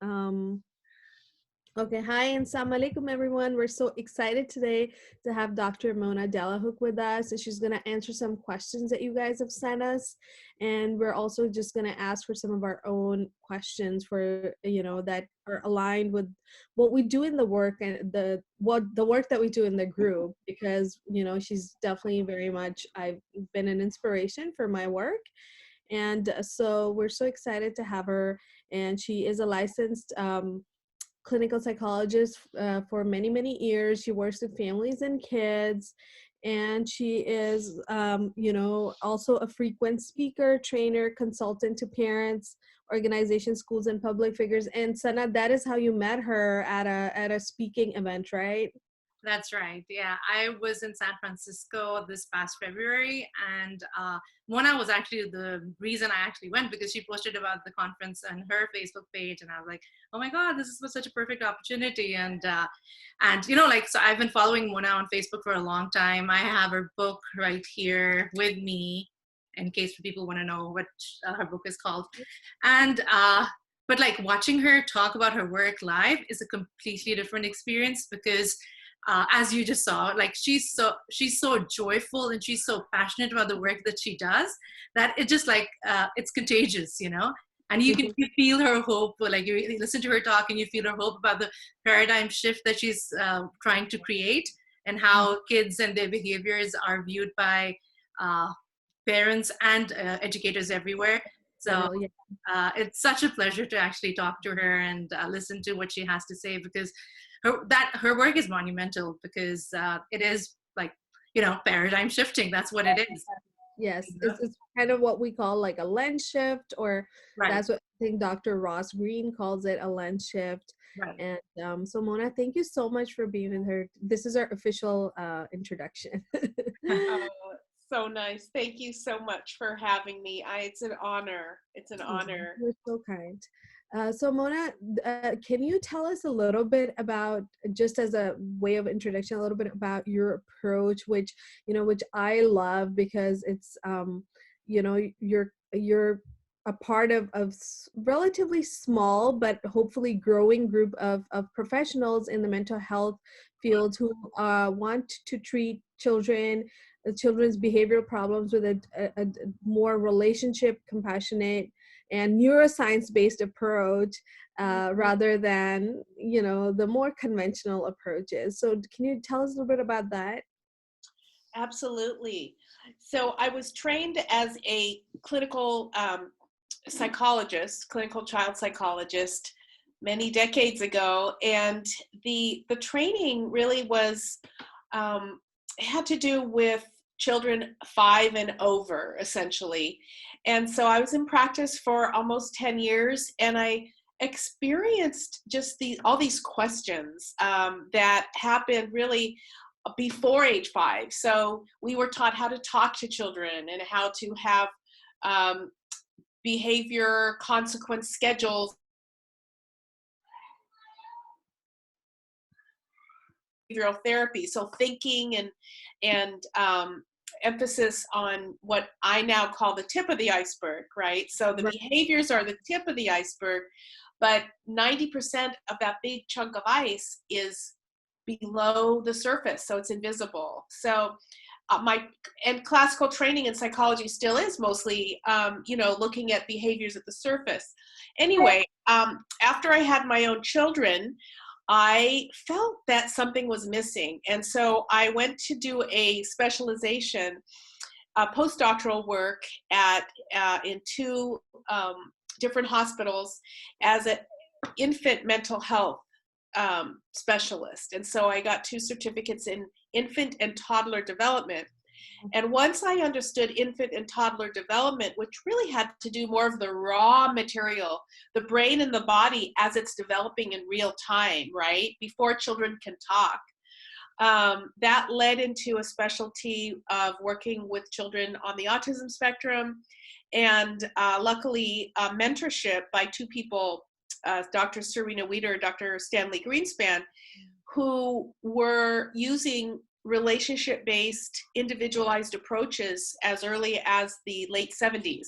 Um, okay, hi and salam alaikum, everyone. We're so excited today to have Dr. Mona Delahooke with us, and she's going to answer some questions that you guys have sent us. And we're also just going to ask for some of our own questions for, that are aligned with what we do in the work and the work that we do in the group, because, she's definitely very much, I've been an inspiration for my work. And so we're so excited to have her. And she is a licensed clinical psychologist for many, many years. She works with families and kids. And she is, also a frequent speaker, trainer, consultant to parents, organizations, schools, and public figures. And Sana, that is how you met her at a speaking event, right? That's right. Yeah, I was in San Francisco this past February, and Mona was actually the reason I actually went because she posted about the conference on her Facebook page, and I was like, "Oh my God, this was such a perfect opportunity!" And like, so I've been following Mona on Facebook for a long time. I have her book right here with me, in case people want to know what her book is called, and. But like watching her talk about her work live is a completely different experience because as you just saw, like she's so joyful and she's so passionate about the work that she does that it just like it's contagious, and you feel her hope. Like you listen to her talk and you feel her hope about the paradigm shift that she's trying to create, and how kids and their behaviors are viewed by uh, parents and educators everywhere. So Definitely. it's such a pleasure to actually talk to her and listen to what she has to say, because her work is monumental, because it is like, paradigm shifting. That's what it is. Yes, you know? it's kind of what we call like a lens shift, or Right, that's what I think Dr. Ross Green calls it, a lens shift. right. And so Mona, thank you so much for being with her. This is our official introduction. Oh, so nice. Thank you so much for having me. It's an honor. It's an Yeah, honor. you're so kind. So Mona, can you tell us a little bit about, just as a way of introduction, a little bit about your approach, which I love, because it's, you're a part of relatively small but hopefully growing group of professionals in the mental health field who want to treat children's behavioral problems with a more relationship, compassionate, and neuroscience based approach, rather than the more conventional approaches. So can you tell us a little bit about that? Absolutely. So I was trained as a clinical psychologist, clinical child psychologist, many decades ago, and the training really was had to do with children 5 and over, essentially. And so I was in practice for almost 10 years, and I experienced just all these questions that happened really before age 5. So we were taught how to talk to children and how to have um, behavior consequence schedules, behavioral therapy. So thinking and emphasis on what I now call the tip of the iceberg, right? So the Right. behaviors are the tip of the iceberg, but 90% of that big chunk of ice is below the surface, so it's invisible. So my and classical training in psychology still is mostly looking at behaviors at the surface. Anyway, after I had my own children, I felt that something was missing, and so I went to do a specialization, postdoctoral work in two different hospitals as an infant mental health specialist. And so I got 2 certificates in infant and toddler development. And once I understood infant and toddler development, which really had to do more of the raw material, the brain and the body as it's developing in real time, right? Before children can talk. That led into a specialty of working with children on the autism spectrum, and luckily mentorship by 2 people, Dr. Serena Weider, Dr. Stanley Greenspan, who were using relationship-based individualized approaches as early as the late 70s.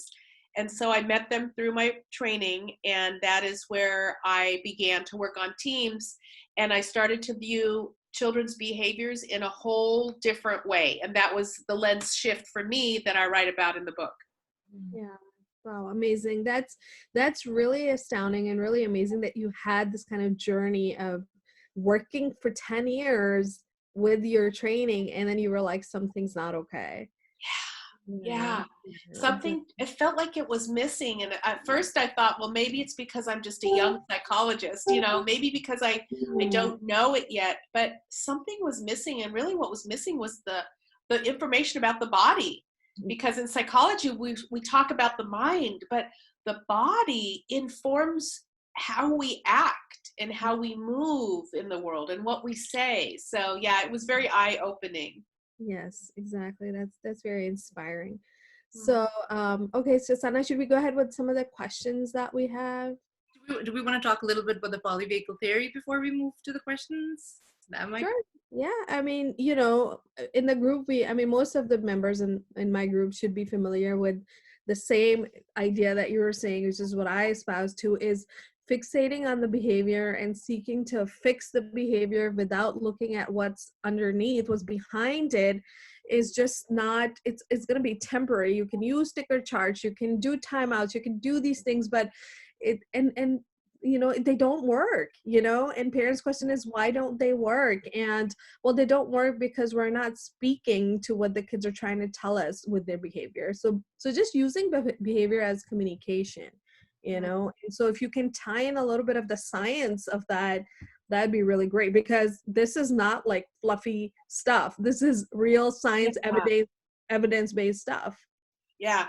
And so I met them through my training, and that is where I began to work on teams. And I started to view children's behaviors in a whole different way. And that was the lens shift for me that I write about in the book. Yeah. Wow, amazing. That's really astounding and really amazing that you had this kind of journey of working for 10 years with your training, and then you were like, something's not okay. Yeah. Exactly. Something, it felt like it was missing. And at first I thought, well, maybe it's because I'm just a young psychologist, maybe because I don't know it yet, but something was missing. And really what was missing was the information about the body. Because in psychology, we talk about the mind, but the body informs how we act and how we move in the world and what we say. So yeah, it was very eye-opening. Yes, exactly. That's very inspiring. So, okay, so Sana, should we go ahead with some of the questions that we have? Do we want to talk a little bit about the polyvagal theory before we move to the questions? That might. Sure. Yeah, I mean, in the group, most of the members in my group should be familiar with the same idea that you were saying, which is what I espouse to, is fixating on the behavior and seeking to fix the behavior without looking at what's underneath, what's behind it, is just not, it's going to be temporary. You can use sticker charts, you can do timeouts, you can do these things, but and they don't work, and parents' question is, why don't they work? And well, they don't work because we're not speaking to what the kids are trying to tell us with their behavior. So just using behavior as communication, and so if you can tie in a little bit of the science of that, that'd be really great, because this is not like fluffy stuff. This is real science, evidence-based stuff. Yeah.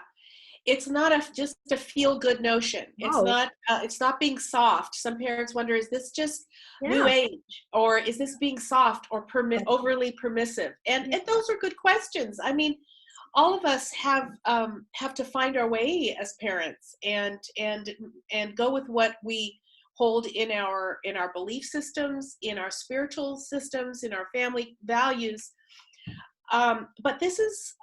It's not just a feel-good notion. No. It's not being soft. Some parents wonder, is this just new Yeah. age, or is this being soft or overly permissive? And those are good questions. I mean, all of us have to find our way as parents, and go with what we hold in our belief systems, in our spiritual systems, in our family values. But this is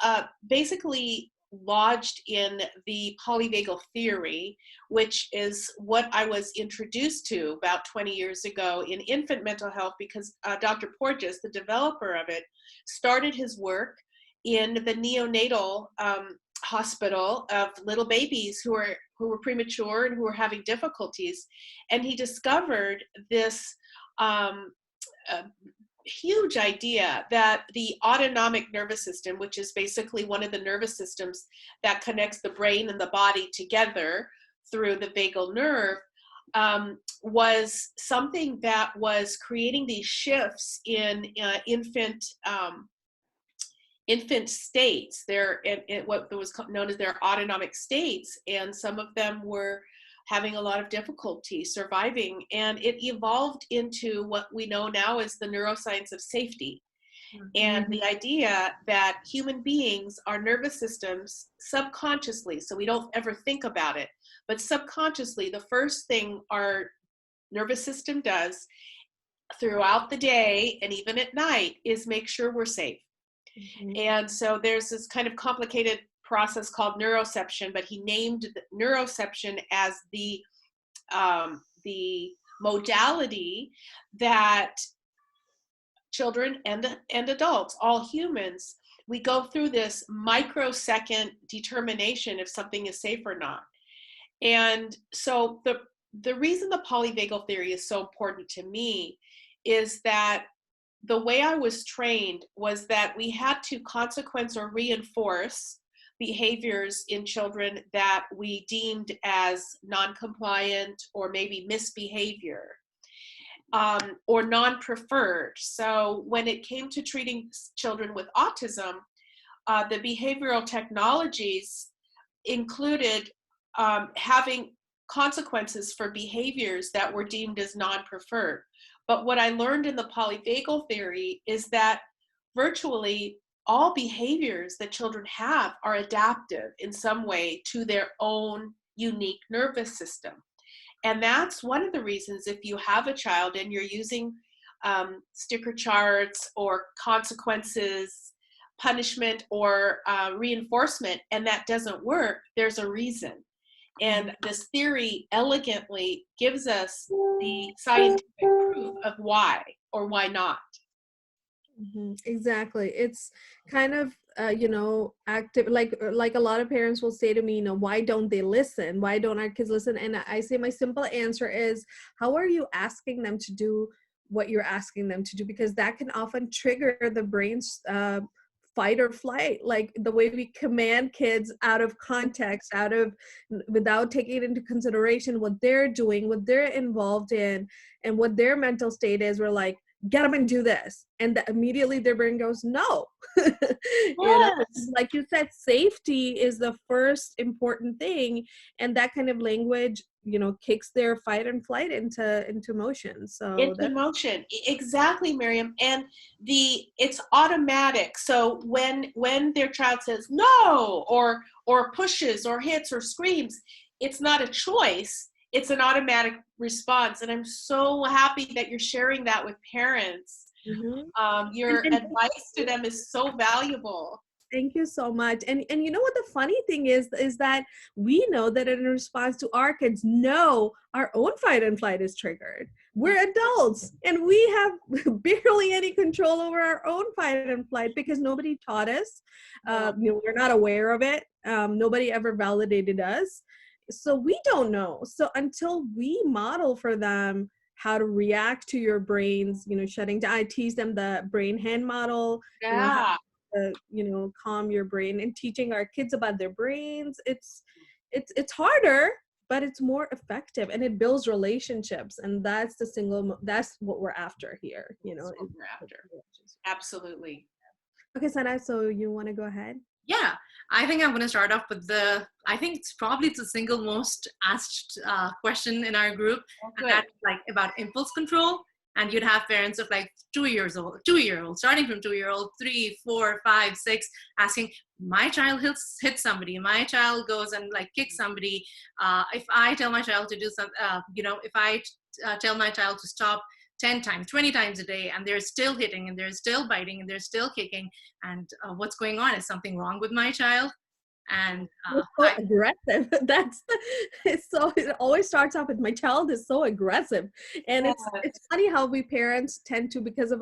basically lodged in the polyvagal theory, which is what I was introduced to about 20 years ago in infant mental health, because Dr. Porges, the developer of it, started his work in the neonatal hospital of little babies who were premature and who were having difficulties. And he discovered this huge idea that the autonomic nervous system, which is basically one of the nervous systems that connects the brain and the body together through the vagal nerve, was something that was creating these shifts in infant states. They're in what was known as their autonomic states, and some of them were having a lot of difficulty surviving, and it evolved into what we know now as the neuroscience of safety. And the idea that human beings, our nervous systems, subconsciously, so we don't ever think about it, but subconsciously, the first thing our nervous system does throughout the day and even at night is make sure we're safe. And so there's this kind of complicated process called neuroception, but he named neuroception as the modality that children and adults, all humans, we go through this microsecond determination if something is safe or not. And so the reason the polyvagal theory is so important to me is that the way I was trained was that we had to consequence or reinforce behaviors in children that we deemed as non-compliant or maybe misbehavior, or non-preferred. So when it came to treating children with autism, the behavioral technologies included having consequences for behaviors that were deemed as non-preferred. But what I learned in the polyvagal theory is that virtually all behaviors that children have are adaptive in some way to their own unique nervous system. And that's one of the reasons, if you have a child and you're using sticker charts or consequences, punishment or reinforcement, and that doesn't work, there's a reason. And this theory elegantly gives us the scientific proof of why or why not. Exactly. It's kind of active, like a lot of parents will say to me, why don't they listen? Why don't our kids listen? And I say my simple answer is, how are you asking them to do what you're asking them to do? Because that can often trigger the brain's fight or flight, like the way we command kids out of context, without taking into consideration what they're doing, what they're involved in, and what their mental state is. We're like, get them and do this, and immediately their brain goes no. Yes. Like you said, safety is the first important thing, and that kind of language kicks their fight and flight into motion. So Into motion. Exactly, Miriam. And it's automatic. So when their child says no, or pushes or hits or screams, it's not a choice. It's an automatic response. And I'm so happy that you're sharing that with parents. Your advice to them is so valuable. Thank you so much. And you know what the funny thing is that we know that in response to our kids, no, our own fight and flight is triggered. We're adults and we have barely any control over our own fight and flight because nobody taught us. We're not aware of it. Nobody ever validated us. So we don't know. So until we model for them how to react to your brains, shutting down, I teach them the brain hand model, Yeah. Calm your brain, and teaching our kids about their brains. It's harder, but it's more effective, and it builds relationships. And that's that's what we're after here. That's what we're after. Absolutely. Okay, Sana, so you want to go ahead? Yeah, I think I'm going to start off with I think it's probably the single most asked question in our group, and that's like about impulse control. And you'd have parents of like 2-year-old, starting from 2-year-old, 3, 4, 5, 6, asking, my child hits somebody, my child goes and like kicks somebody. If I tell my child to do something, if I tell my child to stop 10 times, 20 times a day, and they're still hitting, and they're still biting, and they're still kicking, and what's going on? Is something wrong with my child? And so aggressive. It always starts off with, my child is so aggressive. And it's funny how we parents tend to, because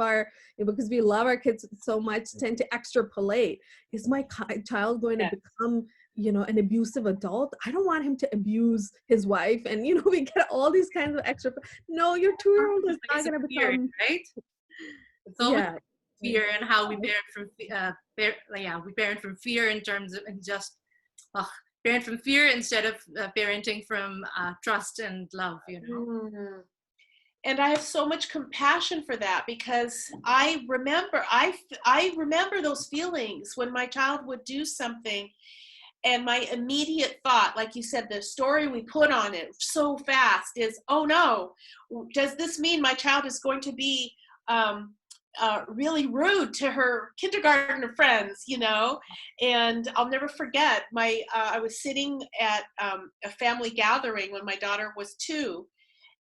we love our kids so much, tend to extrapolate. Is my child going to become an abusive adult? I don't want him to abuse his wife. And we get all these kinds of extra. No, your 2-year-old is not going to become, right. So fear, and how we parent from we parent from fear in terms of, and just parent from fear instead of parenting from trust and love. And I have so much compassion for that, because I remember those feelings when my child would do something, and my immediate thought, like you said, the story we put on it so fast is, oh no, does this mean my child is going to be really rude to her kindergarten friends, And I'll never forget, I was sitting at a family gathering when my daughter was 2,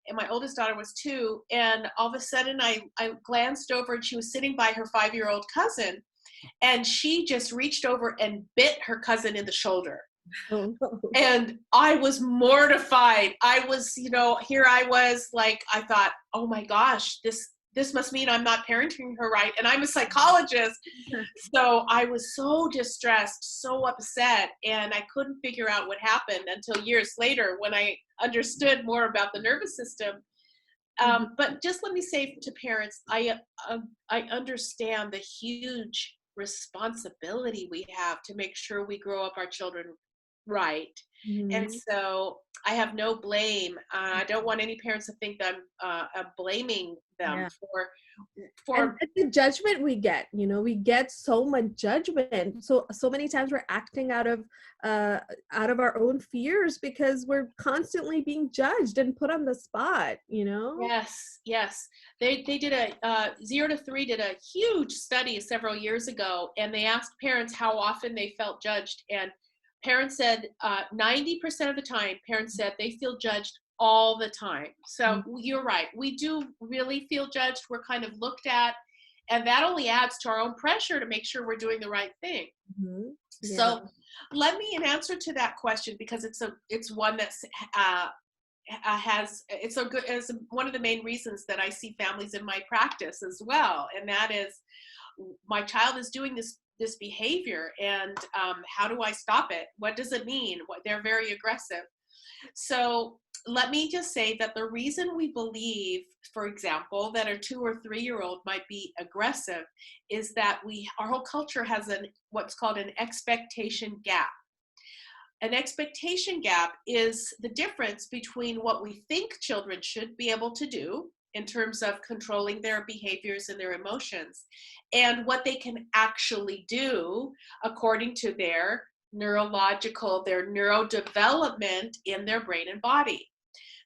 and my oldest daughter was 2, and all of a sudden I glanced over, and she was sitting by her 5-year-old cousin, and she just reached over and bit her cousin in the shoulder. Oh, no. And I was mortified. I was, here I was, like, I thought, oh my gosh, this must mean I'm not parenting her right. And I'm a psychologist. So I was so distressed, so upset, and I couldn't figure out what happened until years later when I understood more about the nervous system. But just let me say to parents, I understand the huge responsibility we have to make sure we grow up our children right. And so I have no blame. I don't want any parents to think that I'm blaming them for the judgment we get. We get so much judgment. So many times we're acting out of our own fears, because we're constantly being judged and put on the spot. Yes. They did 0 to 3 did a huge study several years ago, and they asked parents how often they felt judged, and parents said 90% of the time, parents said they feel judged all the time. So you're right. We do really feel judged. We're kind of looked at And that only adds to our own pressure to make sure we're doing the right thing. Mm-hmm. Yeah. So let me, in answer to that question, because it's one that's it's a good, it's one of the main reasons that I see families in my practice as well. And that is, my child is doing this behavior, and how do I stop it? What does it mean? They're very aggressive. So let me just say that the reason we believe, for example, that a 2 or 3-year-old might be aggressive is that our whole culture has what's called an expectation gap. An expectation gap is the difference between what we think children should be able to do in terms of controlling their behaviors and their emotions, and what they can actually do according to their neurodevelopment in their brain and body.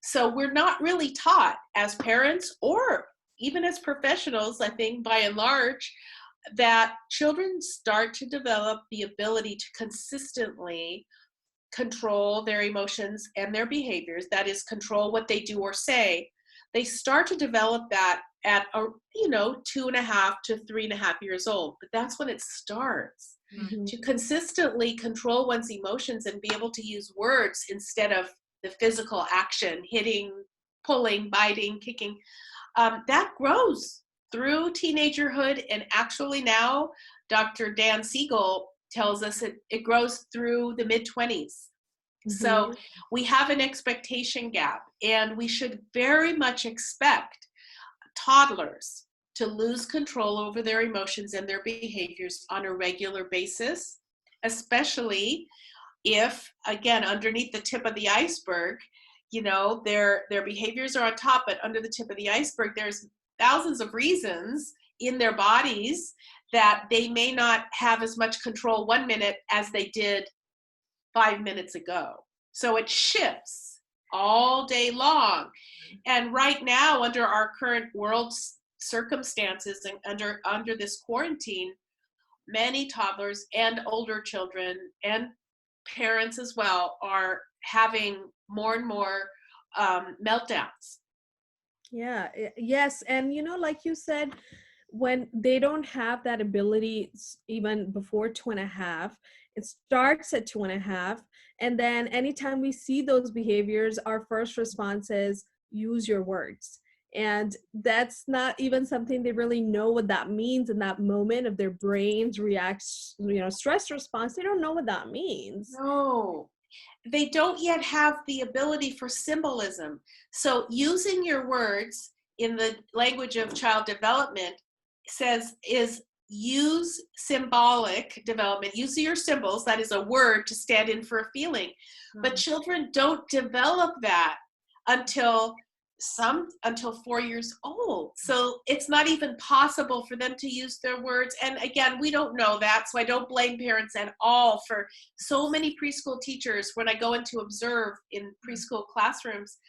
So we're not really taught as parents or even as professionals, I think by and large, that children start to develop the ability to consistently control their emotions and their behaviors, that is, control what they do or say. They start to develop that at 2.5 to 3.5 years old, but that's when it starts. Mm-hmm. To consistently control one's emotions and be able to use words instead of the physical action, hitting, pulling, biting, kicking, that grows through teenagerhood. And actually now, Dr. Dan Siegel tells us it grows through the mid-20s. Mm-hmm. So we have an expectation gap, and we should very much expect toddlers to lose control over their emotions and their behaviors on a regular basis, especially if, again, underneath the tip of the iceberg, their behaviors are on top, but under the tip of the iceberg, there's thousands of reasons in their bodies that they may not have as much control 1 minute as they did 5 minutes ago. So it shifts all day long. And right now, under our current world circumstances and under this quarantine, many toddlers and older children and parents as well are having more and more meltdowns. Yeah. Yes. And like you said, when they don't have that ability even before 2.5, it starts at 2.5. And then anytime we see those behaviors, our first response is use your words. And that's not even something they really know what that means in that moment of their brains reacts, stress response. They don't know what that means. No, they don't yet have the ability for symbolism. So using your words in the language of child development is use symbolic development. Use your symbols, that is a word to stand in for a feeling. But children don't develop that until 4 years old. So it's not even possible for them to use their words. And again, we don't know that, so I don't blame parents at all. For so many preschool teachers, when I go in to observe in preschool classrooms,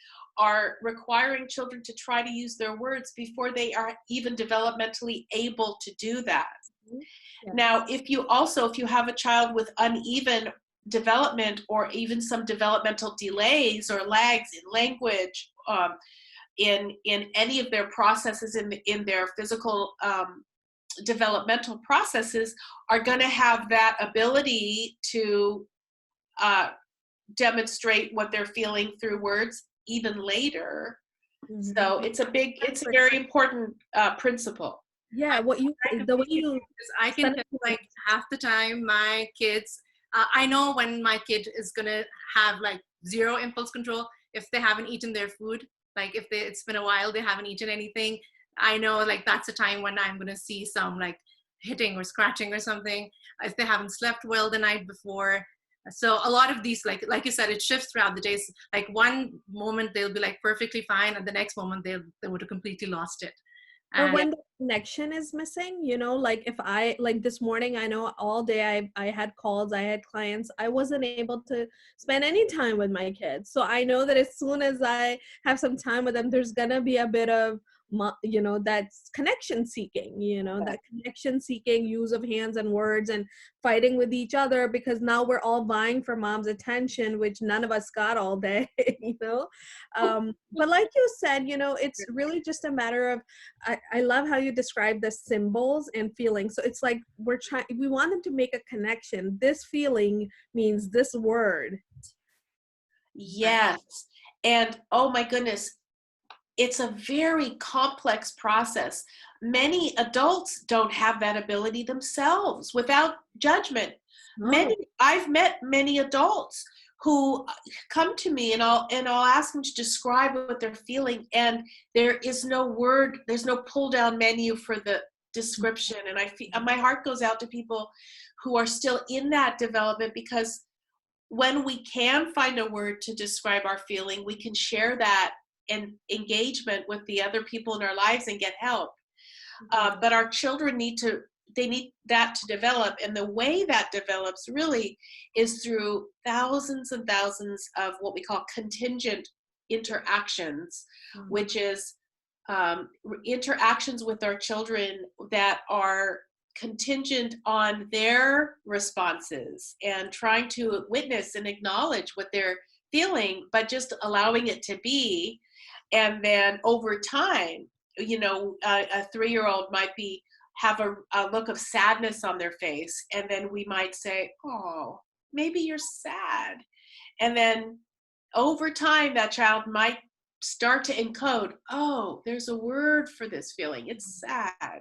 are requiring children to try to use their words before they are even developmentally able to do that. Yeah. Now, if you have a child with uneven development or even some developmental delays or lags in language, in any of their processes in their physical developmental processes, are going to have that ability to demonstrate what they're feeling through words even later. Mm-hmm. So it's a very important principle. Yeah, the way you I can tell, like, half the time my kids, I know when my kid is gonna have like zero impulse control if they haven't eaten their food. Like if it's been a while they haven't eaten anything, I know like that's a time when I'm gonna see some like hitting or scratching or something. If they haven't slept well the night before. So a lot of these, like you said, it shifts throughout the days. Like one moment they'll be like perfectly fine, and the next moment they would have completely lost it. Or when the connection is missing, like if like this morning, I know all day I had calls, I had clients, I wasn't able to spend any time with my kids. So I know that as soon as I have some time with them, there's gonna be a bit of, that's connection seeking, that connection seeking use of hands and words and fighting with each other, because now we're all vying for mom's attention, which none of us got all day, But like you said, it's really just a matter of, I love how you described the symbols and feelings. So it's like we want them to make a connection. This feeling means this word. Yes. And oh my goodness, it's a very complex process. Many adults don't have that ability themselves without judgment. Oh. I've met many adults who come to me, and I'll ask them to describe what they're feeling, and there is no word, there's no pull down menu for the description. And my heart goes out to people who are still in that development, because when we can find a word to describe our feeling, we can share that in engagement with the other people in our lives and get help. But our children need that to develop. And the way that develops really is through thousands and thousands of what we call contingent interactions, which is interactions with our children that are contingent on their responses, and trying to witness and acknowledge what they're feeling, but just allowing it to be. And then over time, you know, a 3-year-old might have a look of sadness on their face, and then we might say, oh, maybe you're sad. And then over time, that child might start to encode, oh, there's a word for this feeling. It's sad.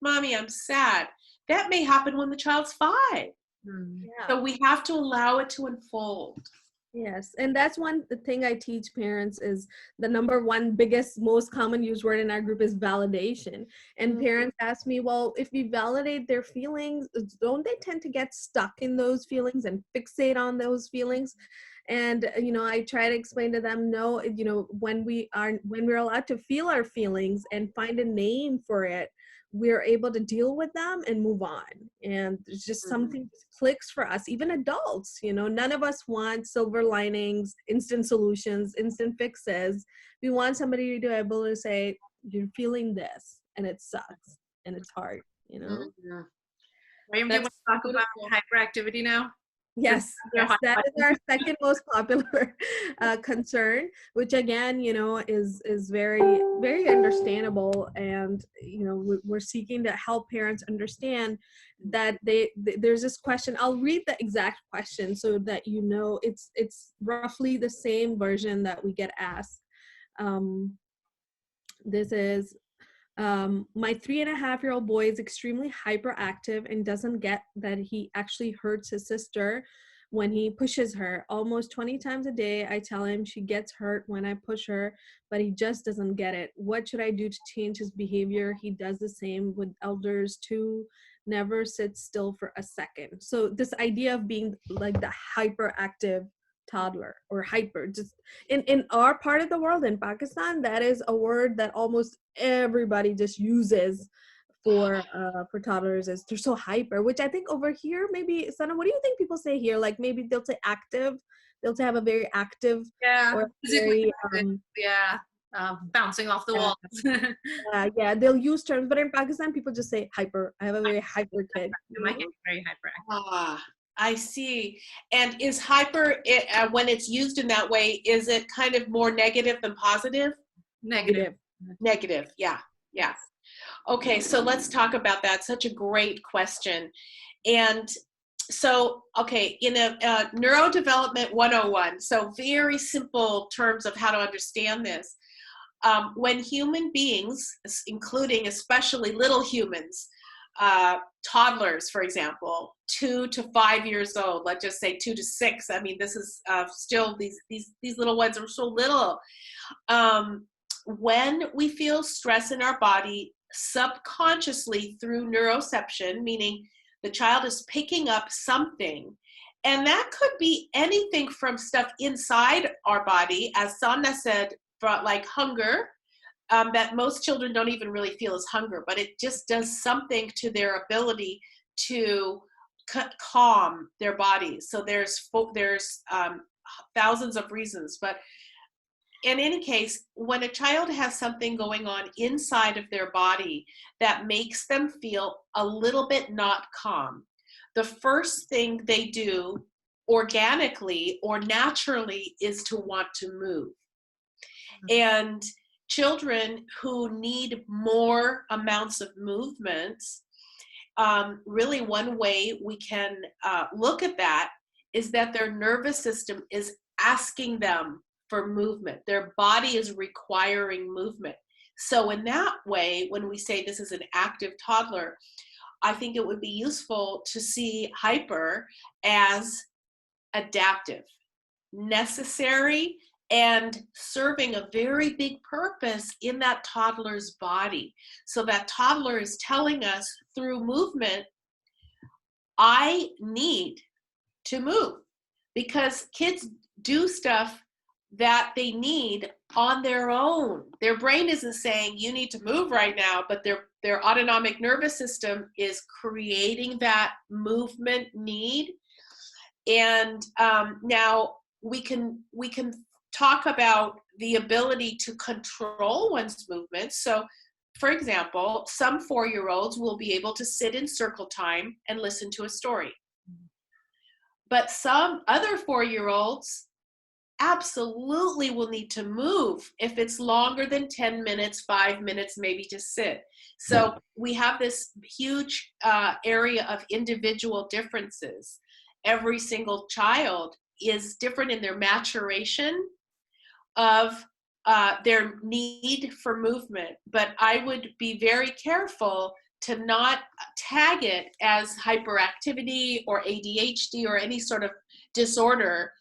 Mommy, I'm sad. That may happen when the child's 5. Yeah. So we have to allow it to unfold. Yes, and that's one thing I teach parents is the number one biggest, most common used word in our group is validation. And parents ask me, well, if we validate their feelings, don't they tend to get stuck in those feelings and fixate on those feelings? And, you know, I try to explain to them, no, you know, when we're allowed to feel our feelings and find a name for it, we're able to deal with them and move on. And there's just something just clicks for us, even adults. You know, none of us want silver linings, instant solutions, instant fixes. We want somebody to be able to say, you're feeling this and it sucks and it's hard, you know? Miriam, do you want to talk about hyperactivity now? Yes, that is our second most popular concern, which again, you know, is very, very understandable. And, you know, we're seeking to help parents understand that there's this question. I'll read the exact question so that, you know, it's roughly the same version that we get asked. This is, my 3.5-year-old boy is extremely hyperactive and doesn't get that he actually hurts his sister when he pushes her. Almost 20 times a day, I tell him she gets hurt when I push her, but he just doesn't get it. What should I do to change his behavior? He does the same with elders too, never sits still for a second. So this idea of being like the hyperactive toddler or hyper, just in our part of the world, in Pakistan, that is a word that almost everybody just uses for toddlers, is they're so hyper, which I think over here, maybe, Sana, what do you think people say here? Like maybe they'll say active, they'll say have a very active, or very, bouncing off the walls. yeah, they'll use terms, but in Pakistan, people just say hyper. I have a very hyper kid. My kid is very hyperactive. I see. And is hyper, when it's used in that way, is it kind of more negative than positive? Negative. Negative, yeah. Okay, so let's talk about that. Such a great question. And so, okay, in a neurodevelopment 101, so very simple terms of how to understand this. When human beings, including especially little humans, toddlers, for example, 2 to 5 years old, let's just say 2 to 6. I mean, this is still, these little ones are so little. When we feel stress in our body subconsciously through neuroception, meaning the child is picking up something, and that could be anything from stuff inside our body, as Sana said, like hunger, that most children don't even really feel as hunger, but it just does something to their ability to calm their bodies. So there's thousands of reasons, but in any case, when a child has something going on inside of their body that makes them feel a little bit not calm, the first thing they do organically or naturally is to want to move. And children who need more amounts of movements, really one way we can look at that is that their nervous system is asking them for movement. Their body is requiring movement. So in that way, when we say this is an active toddler, I think it would be useful to see hyper as adaptive, necessary, and serving a very big purpose in that toddler's body. So that toddler is telling us through movement, I need to move, because kids do stuff that they need on their own. Their brain isn't saying you need to move right now, but their autonomic nervous system is creating that movement need. And now we can talk about the ability to control one's movements. So, for example, some 4-year-olds will be able to sit in circle time and listen to a story. But some other 4-year-olds absolutely will need to move if it's longer than 10 minutes, 5 minutes, maybe to sit. So we have this huge area of individual differences. Every single child is different in their maturation of their need for movement. But I would be very careful to not tag it as hyperactivity or ADHD or any sort of disorder,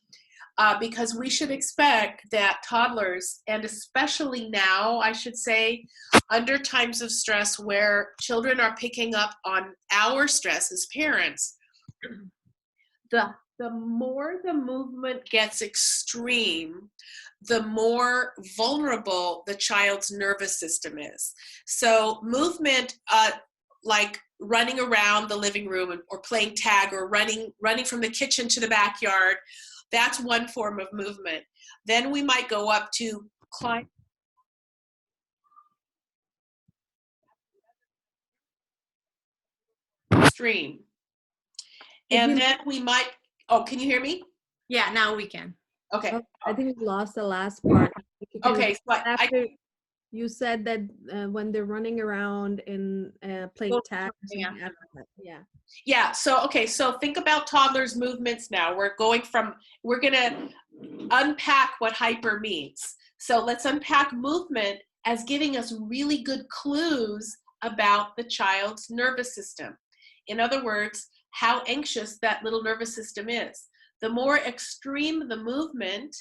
because we should expect that toddlers, and especially now, I should say, under times of stress where children are picking up on our stress as parents, the more the movement gets extreme, the more vulnerable the child's nervous system is. So movement, like running around the living room or playing tag or running from the kitchen to the backyard, that's one form of movement. Then we might go up to climb. Extreme. And then we might, oh, can you hear me? Yeah, now we can. Okay. Oh, I think we lost the last part. Okay. So after you said that when they're running around and playing tag. Yeah. So, okay. So think about toddlers' movements now. We're going we're going to unpack what hyper means. So let's unpack movement as giving us really good clues about the child's nervous system. In other words, how anxious that little nervous system is. The more extreme the movement,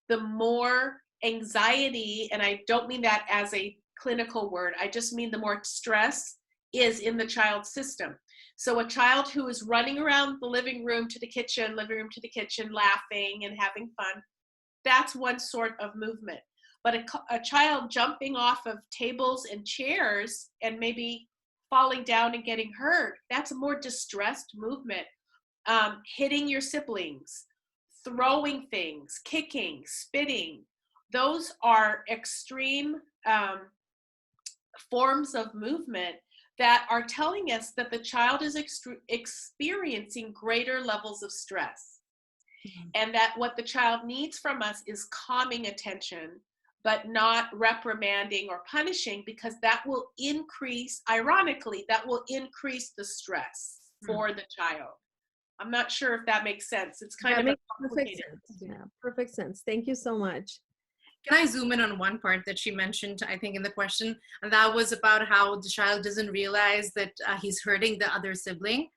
the more anxiety, and I don't mean that as a clinical word, I just mean the more stress is in the child's system. So a child who is running around the living room to the kitchen, laughing and having fun, that's one sort of movement. But a child jumping off of tables and chairs and maybe falling down and getting hurt, that's a more distressed movement. Hitting your siblings, throwing things, kicking, spitting, those are extreme forms of movement that are telling us that the child is experiencing greater levels of stress. Mm-hmm. And that what the child needs from us is calming attention, but not reprimanding or punishing, because that will increase, ironically, that will increase the stress for the child. I'm not sure if that makes sense. It's kind of perfect sense. Yeah, perfect sense. Thank you so much. Can I zoom in on one part that she mentioned, I think, in the question? And that was about how the child doesn't realize that he's hurting the other sibling.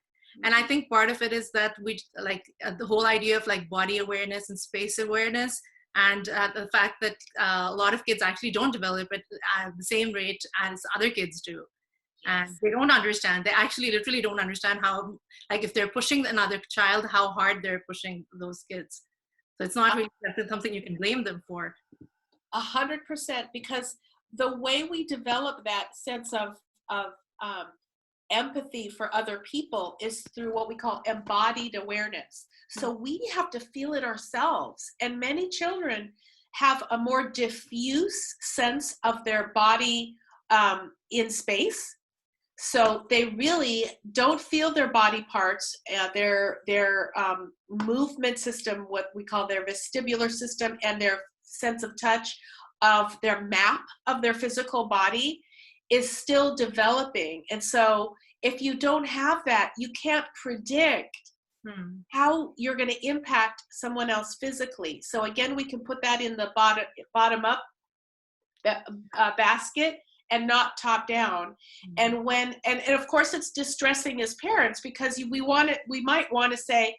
And I think part of it is that we the whole idea of like body awareness and space awareness, and the fact that a lot of kids actually don't develop it at the same rate as other kids do. And they don't understand. They actually literally don't understand how, like, if they're pushing another child, how hard they're pushing those kids. So it's not really something you can blame them for. 100%, because the way we develop that sense of empathy for other people is through what we call embodied awareness. So we have to feel it ourselves. And many children have a more diffuse sense of their body in space. So they really don't feel their body parts, their movement system, what we call their vestibular system, and their sense of touch of their map of their physical body is still developing. And so if you don't have that, you can't predict how you're going to impact someone else physically. So again, we can put that in the bottom up basket and not top down. And when and of course it's distressing as parents, because we might want to say,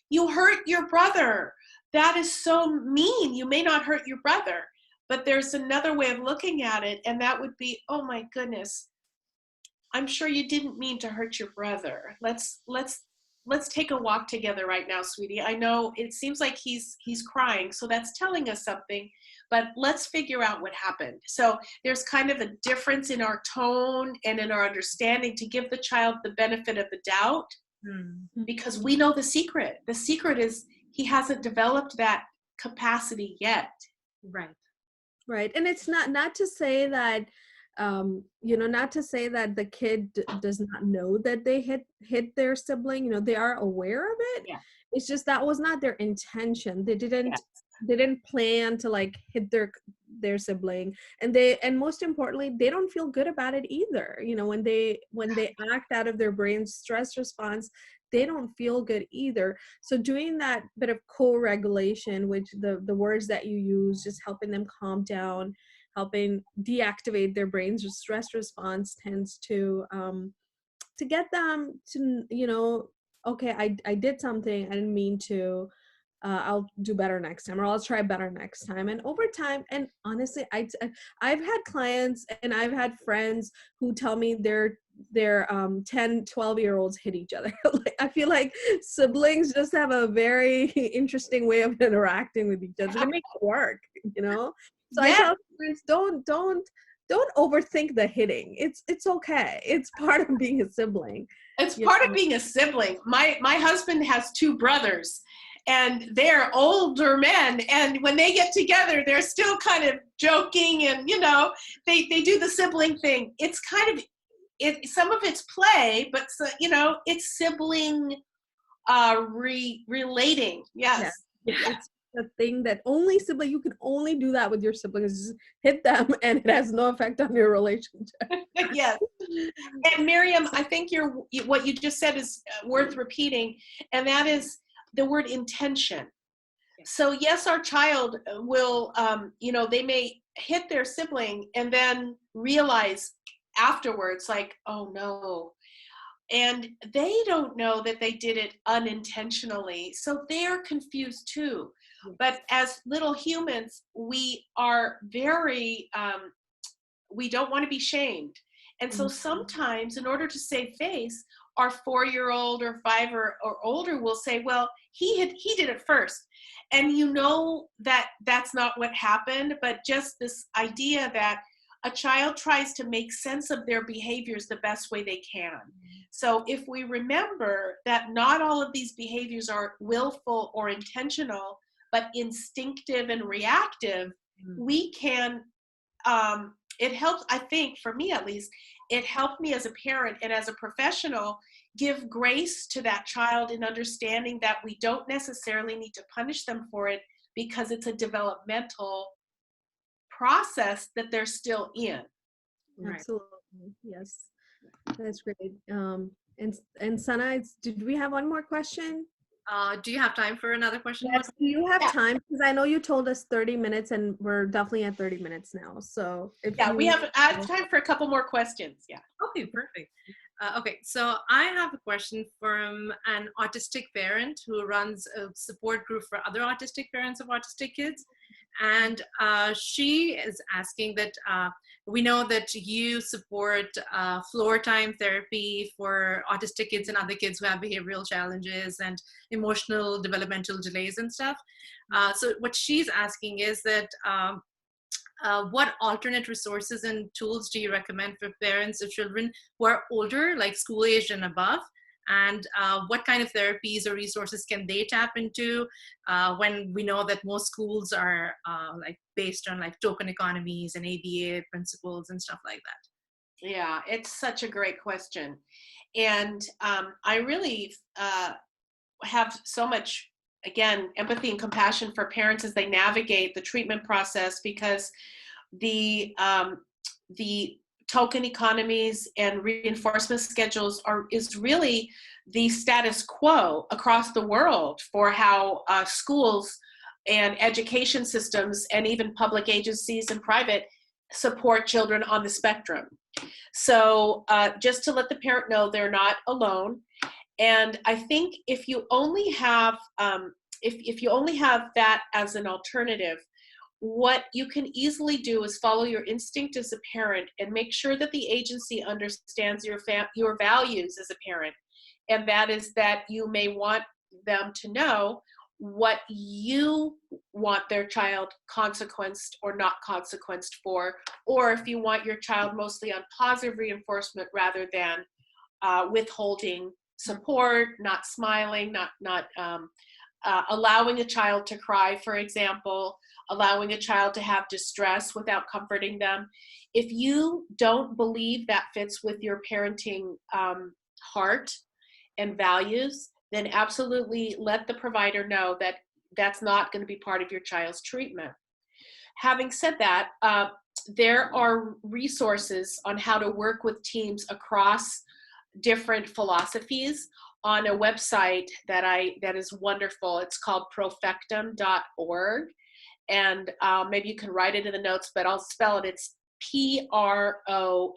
you hurt your brother. That is so mean. You may not hurt your brother. But there's another way of looking at it, and that would be, oh my goodness, I'm sure you didn't mean to hurt your brother. Let's take a walk together right now, sweetie. I know it seems like he's crying, so that's telling us something, but let's figure out what happened. So there's kind of a difference in our tone and in our understanding to give the child the benefit of the doubt, because we know the secret. The secret is he hasn't developed that capacity yet. Right. And it's not to say that, not to say that the kid does not know that they hit their sibling. They are aware of it. Yeah. It's just that was not their intention. They didn't plan to like hit their sibling, and most importantly, they don't feel good about it either. When they act out of their brain's stress response, they don't feel good either. So doing that bit of co-regulation, which the words that you use, just helping them calm down, helping deactivate their brain's stress response, tends to get them to, okay, I did something, I didn't mean to, I'll do better next time, or I'll try better next time. And over time, and honestly, I've had clients and I've had friends who tell me their 10, 12-year-olds hit each other. Like, I feel like siblings just have a very interesting way of interacting with each other. They make it work, So I tell parents, don't overthink the hitting. It's okay. It's part of being a sibling. It's part of being a sibling. My husband has 2 brothers, and they're older men, and when they get together, they're still kind of joking, and they do the sibling thing. It's kind of some of it's play, but it's sibling relating. Yes. Yeah. It's a thing that only sibling, you can only do that with your siblings, just hit them, and it has no effect on your relationship. Yes. And Miriam, I think what you just said is worth repeating, and that is the word intention. So yes, our child will, they may hit their sibling and then realize afterwards, like, oh no. And they don't know that they did it unintentionally. So they're confused too. But as little humans, we are very, we don't want to be shamed. And so sometimes, in order to save face, our 4-year-old or 5 or older will say, well, he did it first. And that that's not what happened, but just this idea that a child tries to make sense of their behaviors the best way they can. So if we remember that not all of these behaviors are willful or intentional, but instinctive and reactive, we can, it helps, I think, for me at least, it helped me as a parent and as a professional give grace to that child in understanding that we don't necessarily need to punish them for it, because it's a developmental process that they're still in. Absolutely. Yes, that's great. And Sana, did we have one more question? Do you have time for another question? Yes, do you have time? Because I know you told us 30 minutes, and we're definitely at 30 minutes now. So we have time for a couple more questions. Yeah. Okay, perfect. Okay, so I have a question from an autistic parent who runs a support group for other autistic parents of autistic kids. And she is asking that we know that you support floor time therapy for autistic kids and other kids who have behavioral challenges and emotional developmental delays and stuff. So what she's asking is that what alternate resources and tools do you recommend for parents of children who are older, like school age and above? And what kind of therapies or resources can they tap into when we know that most schools are like based on like token economies and ABA principles and stuff like that? Yeah, it's such a great question. And I really have so much, again, empathy and compassion for parents as they navigate the treatment process, because the token economies and reinforcement schedules is really the status quo across the world for how schools and education systems and even public agencies and private support children on the spectrum. So just to let the parent know they're not alone. And I think if you only have if you only have that as an alternative, what you can easily do is follow your instinct as a parent and make sure that the agency understands your values as a parent. And that is that you may want them to know what you want their child consequenced or not consequenced for, or if you want your child mostly on positive reinforcement rather than withholding support, not smiling, not allowing a child to cry, for example, allowing a child to have distress without comforting them. If you don't believe that fits with your parenting heart and values, then absolutely let the provider know that that's not going to be part of your child's treatment. Having said that, there are resources on how to work with teams across different philosophies on a website that is wonderful. It's called profectum.org. And maybe you can write it in the notes, but I'll spell it. It's PROFECTUM,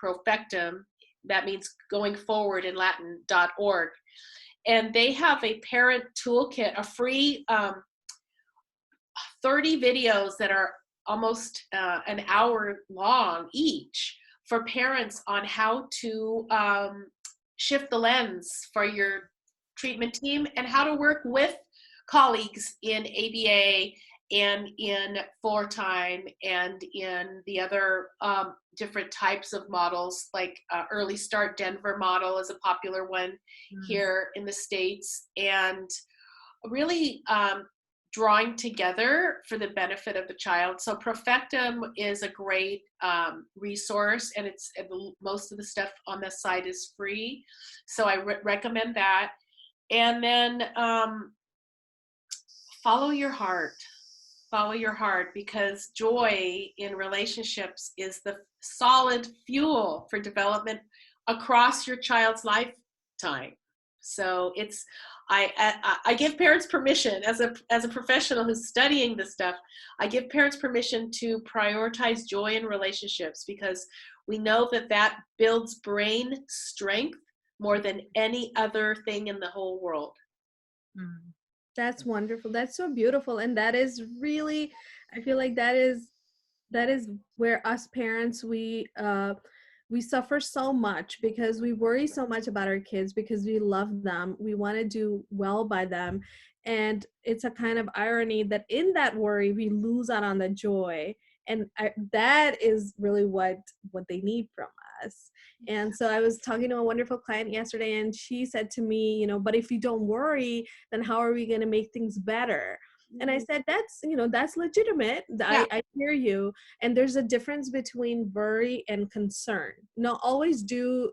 Profectum. That means going forward in Latin, .org. And they have a parent toolkit, a free 30 videos that are almost an hour long each for parents on how to shift the lens for your treatment team and how to work with colleagues in ABA and in full time and in the other different types of models, like Early Start Denver model is a popular one here in the States, and really drawing together for the benefit of the child. So Profectum is a great resource, and most of the stuff on the site is free. So I recommend that. And then follow your heart. Follow your heart, because joy in relationships is the solid fuel for development across your child's lifetime. So I give parents permission, as a professional who's studying this stuff, I give parents permission to prioritize joy in relationships, because we know that builds brain strength more than any other thing in the whole world. That's wonderful. That's so beautiful. And that is really, I feel like that is where us parents, we suffer so much, because we worry so much about our kids, because we love them. We want to do well by them. And it's a kind of irony that in that worry, we lose out on the joy. And that is really what they need from us. And so I was talking to a wonderful client yesterday, and she said to me, but if you don't worry, then how are we going to make things better? And I said, that's legitimate. Yeah. I hear you. And there's a difference between worry and concern. Now, always do,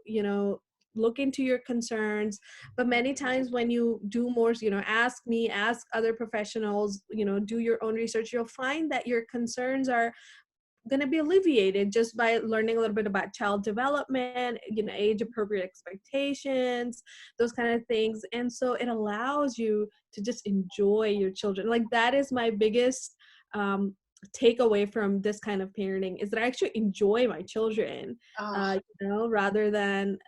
look into your concerns. But many times when you do more, ask me, ask other professionals, do your own research, you'll find that your concerns are going to be alleviated just by learning a little bit about child development, age appropriate expectations, those kind of things. And so it allows you to just enjoy your children. Like, that is my biggest takeaway from this kind of parenting, is that I actually enjoy my children, rather than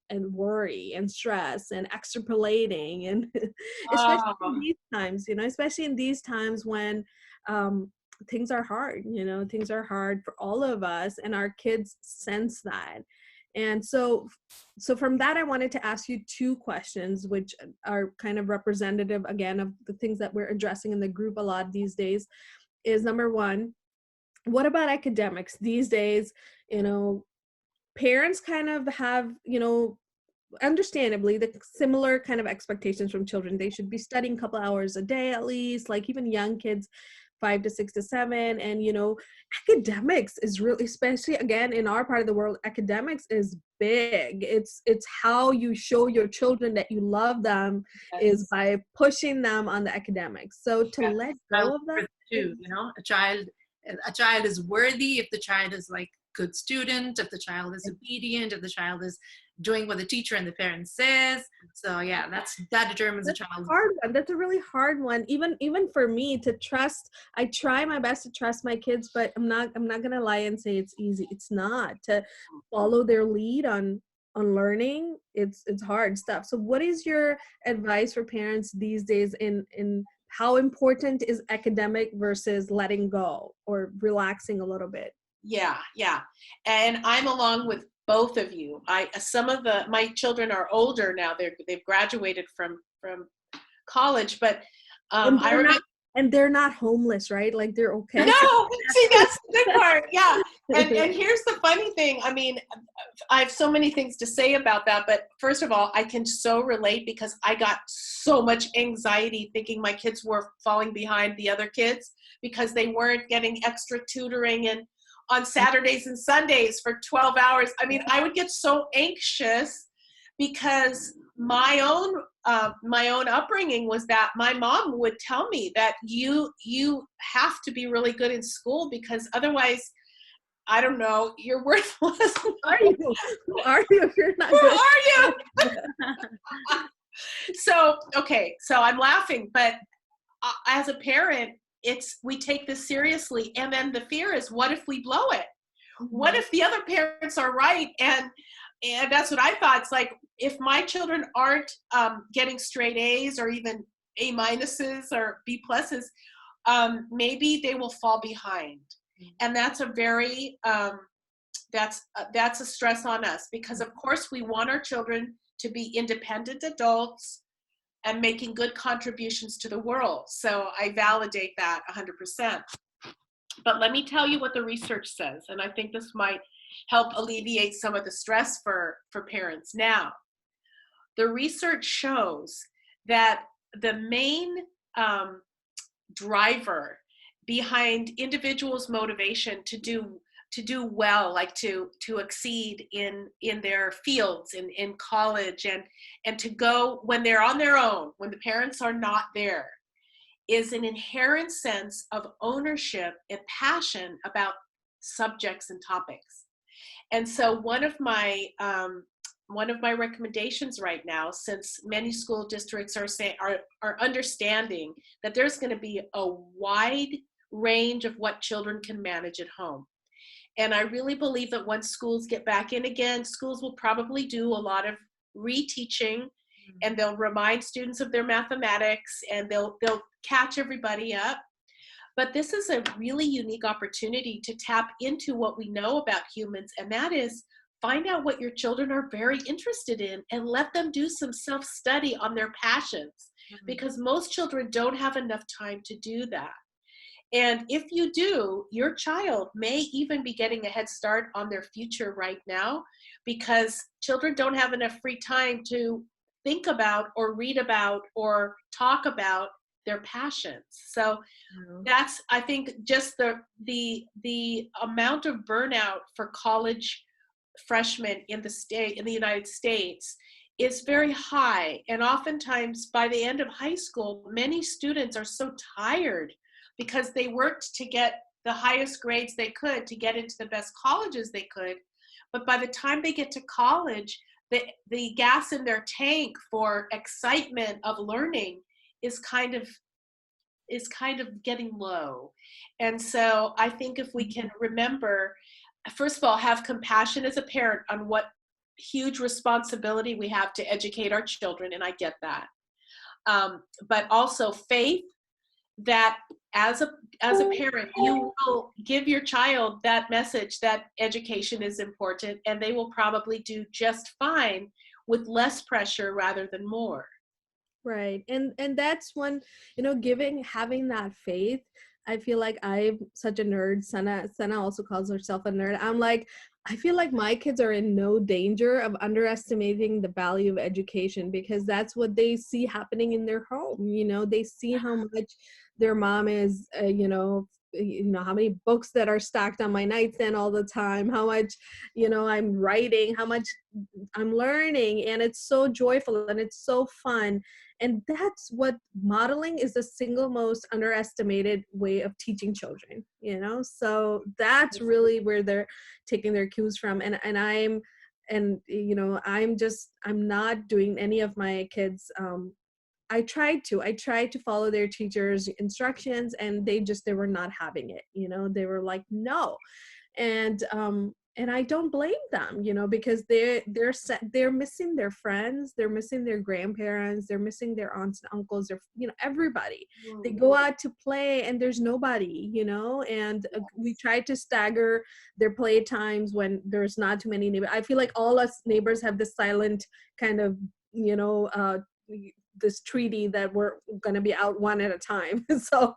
and worry and stress and extrapolating, and especially in these times, especially in these times when things are hard, things are hard for all of us, and our kids sense that. And so from that, I wanted to ask you two questions, which are kind of representative, again, of the things that we're addressing in the group a lot these days. Is number one, what about academics these days? Parents kind of have, understandably, the similar kind of expectations from children. They should be studying a couple hours a day at least, like even young kids, 5 to 6 to 7. And academics is really, especially again in our part of the world, academics is big. It's how you show your children that you love them, is by pushing them on the academics. So to let go of that, too. You know, a child is worthy if the child is like good student, if the child is obedient, if the child is doing what the teacher and the parent says. So yeah, that determines That's a child's. a hard one. That's a really hard one. Even for me to trust, I try my best to trust my kids, but I'm not gonna lie and say it's easy. It's not to follow their lead on learning. It's hard stuff. So what is your advice for parents these days in how important is academic versus letting go or relaxing a little bit? Yeah, yeah. And I'm along with both of you. My children are older now. They've graduated from college, but And I they're remember. not and they're not homeless, right? Like they're okay. No, see, that's the good part. Yeah. And here's the funny thing. I mean, I have so many things to say about that, but first of all, I can so relate because I got so much anxiety thinking my kids were falling behind the other kids because they weren't getting extra tutoring and on Saturdays and Sundays for 12 hours. I mean, I would get so anxious because my own upbringing was that my mom would tell me that you have to be really good in school because otherwise, I don't know, you're worthless. Who are you? Who are you if you're not Who good? are you? So I'm laughing, but as a parent, we take this seriously, and then the fear is, what if we blow it? What if the other parents are right? And that's what I thought. It's like, if my children aren't getting straight A's or even A minuses or B pluses, maybe they will fall behind. And that's a very, that's a stress on us because of course we want our children to be independent adults and making good contributions to the world. So I validate that 100%. But let me tell you what the research says, and I think this might help alleviate some of the stress for parents now. The research shows that the main driver behind individuals' motivation to do well, like to exceed in their fields in college and to go when they're on their own, when the parents are not there, is an inherent sense of ownership and passion about subjects and topics. And so one of my recommendations right now, since many school districts are understanding that there's going to be a wide range of what children can manage at home. And I really believe that once schools get back in again, schools will probably do a lot of reteaching, and they'll remind students of their mathematics, and they'll catch everybody up. But this is a really unique opportunity to tap into what we know about humans, and that is find out what your children are very interested in and let them do some self-study on their passions, because most children don't have enough time to do that. And if you do, your child may even be getting a head start on their future right now, because children don't have enough free time to think about or read about or talk about their passions. So that's, I think, just the amount of burnout for college freshmen in the United States is very high. And oftentimes by the end of high school, many students are so tired because they worked to get the highest grades they could to get into the best colleges they could. But by the time they get to college, the gas in their tank for excitement of learning is kind of getting low. And so I think if we can remember, first of all, have compassion as a parent on what huge responsibility we have to educate our children, and I get that. But also faith that as a parent, you will give your child that message that education is important, and they will probably do just fine with less pressure rather than more. Right. And that's when, having that faith. I feel like I'm such a nerd. Sana also calls herself a nerd. I'm like, I feel like my kids are in no danger of underestimating the value of education, because that's what they see happening in their home. They see how much their mom is, how many books that are stacked on my nightstand all the time, how much, I'm writing, how much I'm learning, and it's so joyful and it's so fun. And that's what modeling is, the single most underestimated way of teaching children, so that's really where they're taking their cues from. I'm not doing any of my kids. I tried to follow their teachers' instructions, and they were not having it. They were like, no. And I don't blame them, because they're missing their friends, they're missing their grandparents, they're missing their aunts and uncles, everybody. They go out to play and there's nobody, and we try to stagger their play times when there's not too many neighbors. I feel like all us neighbors have this silent kind of, this treaty that we're going to be out one at a time. So,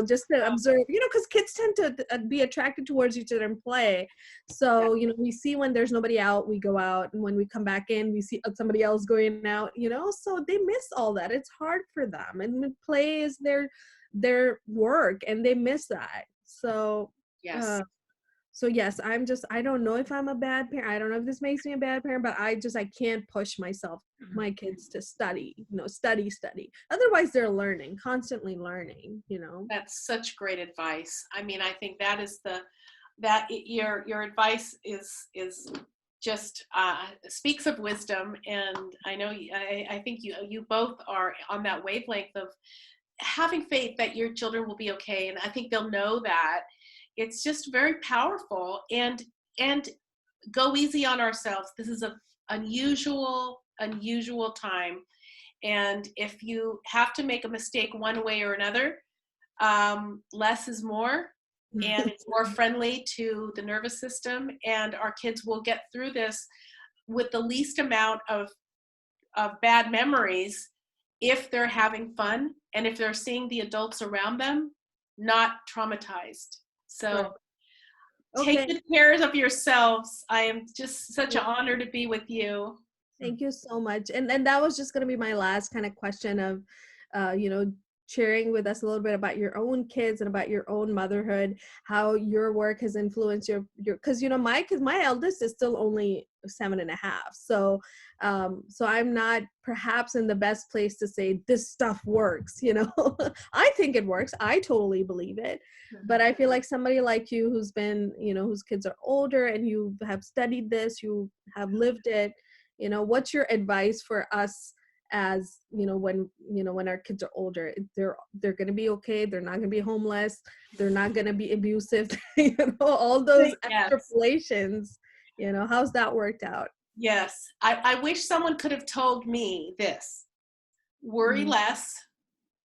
just to observe, because kids tend to be attracted towards each other and play. So, we see when there's nobody out, we go out. And when we come back in, we see somebody else going out, so they miss all that. It's hard for them. And play is their work, and they miss that. So, Yes. Yes, I don't know if I'm a bad parent. I don't know if this makes me a bad parent, but I can't push my kids to study, study. Otherwise they're learning, constantly learning, That's such great advice. I mean, I think that is your advice is just speaks of wisdom. And I know, I think you both are on that wavelength of having faith that your children will be okay. And I think they'll know that. It's just very powerful, and go easy on ourselves. This is an unusual time. And if you have to make a mistake one way or another, less is more, and it's more friendly to the nervous system, and our kids will get through this with the least amount of bad memories if they're having fun and if they're seeing the adults around them not traumatized. So take good care of yourselves. I am just such an honor to be with you. Thank you so much. And that was just going to be my last kind of question of, sharing with us a little bit about your own kids and about your own motherhood, how your work has influenced your because my eldest is still only 7.5. So I'm not perhaps in the best place to say this stuff works. I think it works. I totally believe it. But I feel like somebody like you who's been, whose kids are older and you have studied this, you have lived it, what's your advice for us as, when our kids are older? They're going to be okay. They're not going to be homeless. They're not going to be abusive, all those extrapolations, how's that worked out? Yes. I wish someone could have told me this: worry less,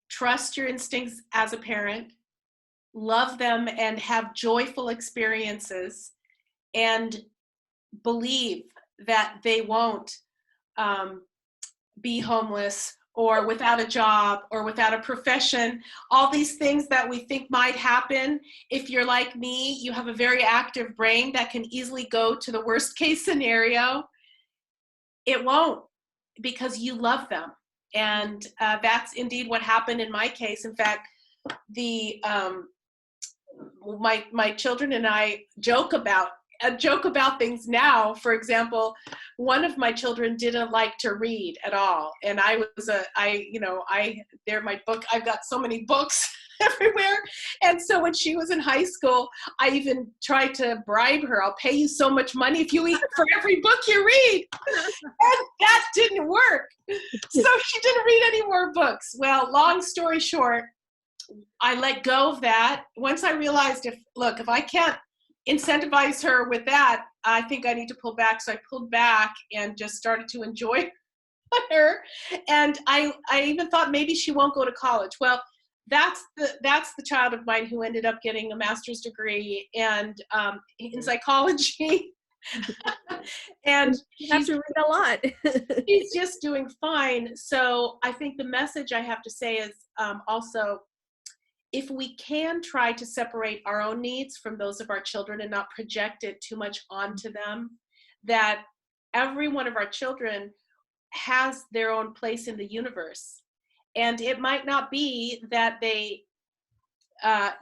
trust your instincts as a parent, love them and have joyful experiences, and believe that they won't be homeless or without a job or without a profession. All these things that we think might happen. If you're like me, you have a very active brain that can easily go to the worst case scenario. It won't, because you love them. And that's indeed what happened in my case. In fact, my children and I joke about things now. For example, one of my children didn't like to read at all, and they're my book. I've got so many books everywhere, and so when she was in high school, I even tried to bribe her. I'll pay you so much money if you eat for every book you read, and that didn't work. So she didn't read any more books. Well, long story short, I let go of that once I realized if I can't incentivize her with that, I think I need to pull back. So I pulled back and just started to enjoy her. And I even thought maybe she won't go to college. Well, that's the child of mine who ended up getting a master's degree and in psychology. And you have to read a lot. She's just doing fine. So I think the message I have to say is also, if we can try to separate our own needs from those of our children and not project it too much onto them, that every one of our children has their own place in the universe. And it might not be that they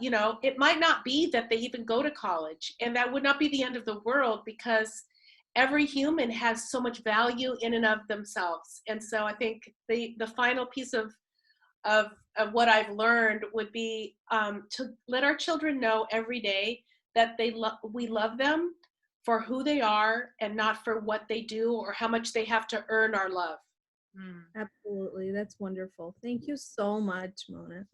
you know, it might not be that they even go to college, and that would not be the end of the world, because every human has so much value in and of themselves. And so I think the final piece of what I've learned would be to let our children know every day that we love them for who they are and not for what they do or how much they have to earn our love. Absolutely. That's wonderful. Thank you so much, Mona.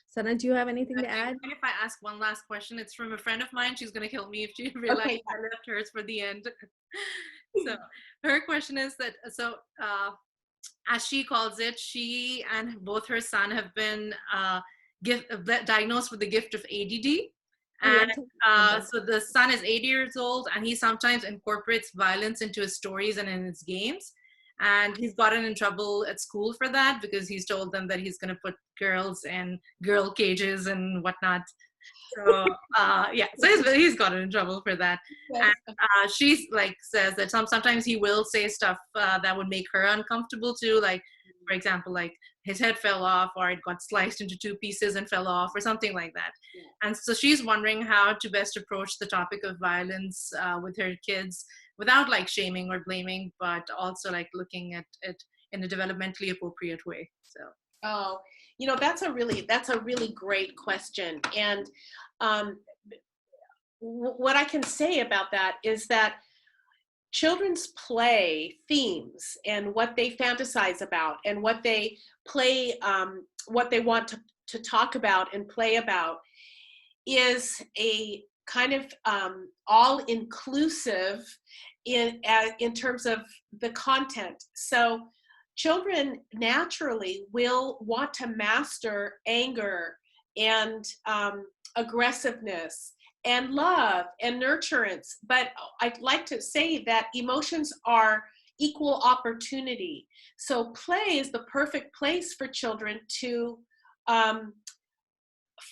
Sana, do you have anything to add? And if I ask one last question, it's from a friend of mine. She's going to kill me if she realizes Okay. I left hers for the end. So her question is that, as she calls it, she and both her son have been diagnosed with the gift of ADD. And so the son is 80 years old, and he sometimes incorporates violence into his stories and in his games. And he's gotten in trouble at school for that, because he's told them that he's going to put girls in girl cages and whatnot. So yeah, so he's gotten in trouble for that. Yes. And she's like says that sometimes he will say stuff that would make her uncomfortable too. Like, for example, like his head fell off, or it got sliced into 2 pieces and fell off, or something like that. Yeah. And so she's wondering how to best approach the topic of violence with her kids without like shaming or blaming, but also like looking at it in a developmentally appropriate way. So. Oh, you know, that's a really great question. And what I can say about that is that children's play themes and what they fantasize about and what they play, what they want to talk about and play about, is a kind of all-inclusive in terms of the content. So children naturally will want to master anger and aggressiveness and love and nurturance. But I'd like to say that emotions are equal opportunity. So play is the perfect place for children to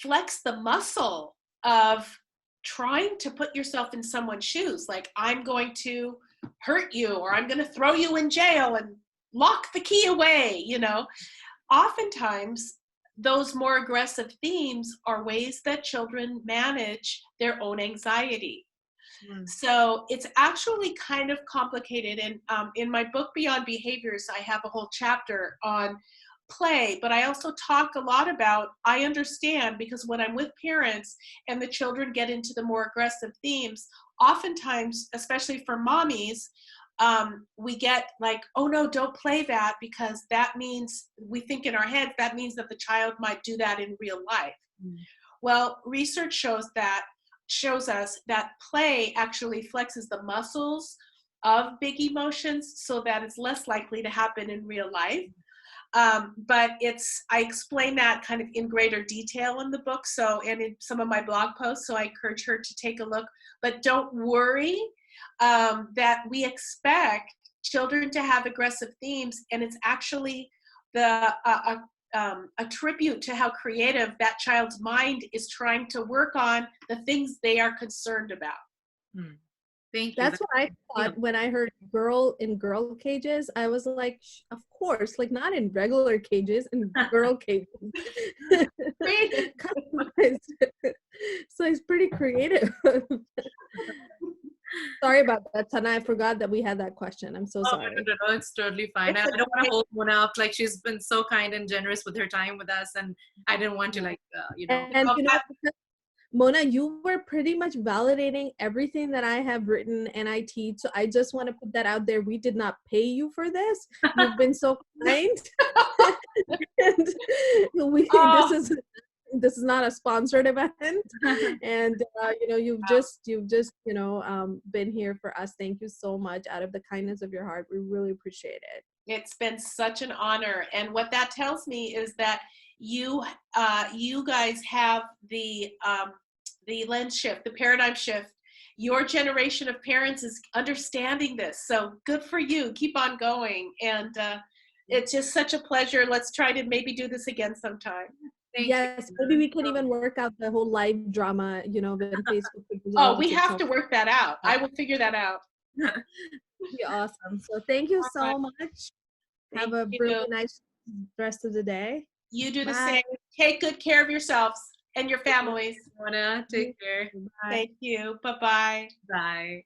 flex the muscle of trying to put yourself in someone's shoes. Like, I'm going to hurt you, or I'm going to throw you in jail and lock the key away, you know. Oftentimes, those more aggressive themes are ways that children manage their own anxiety. So it's actually kind of complicated. And in my book, Beyond Behaviors, I have a whole chapter on play, but I also talk a lot about, I understand, because when I'm with parents and the children get into the more aggressive themes, oftentimes, especially for mommies, we get like, oh no, don't play that, because that means, we think in our head, that means that the child might do that in real life. Well, research shows us that play actually flexes the muscles of big emotions so that it's less likely to happen in real life. But I explain that kind of in greater detail in the book, so, and in some of my blog posts, so I encourage her to take a look. But don't worry, that we expect children to have aggressive themes, and it's actually a tribute to how creative that child's mind is trying to work on the things they are concerned about. Thank you. That's what I thought when I heard girl in girl cages. I was like, of course, like not in regular cages, in girl cages. So it's pretty creative. Sorry about that, Sana. I forgot that we had that question. I'm so sorry. No, it's totally fine. I don't want to hold Mona up. Like, she's been so kind and generous with her time with us, and I didn't want to, like, you know. And you know, Mona, you were pretty much validating everything that I have written and I teach. So I just want to put that out there. We did not pay you for this. You've been so kind. And this is not a sponsored event. And you know, you've just you know, been here for us. Thank you so much, out of the kindness of your heart. We really appreciate it. It's been such an honor. And what that tells me is that you guys have the lens shift, the paradigm shift. Your generation of parents is understanding this. So good for you. Keep on going. And it's just such a pleasure. Let's try to maybe do this again sometime. Yes, maybe we can even work out the whole live drama, you know, the Facebook. Oh, we have to work that out. I will figure that out. Be awesome. So thank you so much. Have a really nice rest of the day. You do the same. Take good care of yourselves. and your families. Mona, take care. Bye. Thank you. Bye-bye. Bye.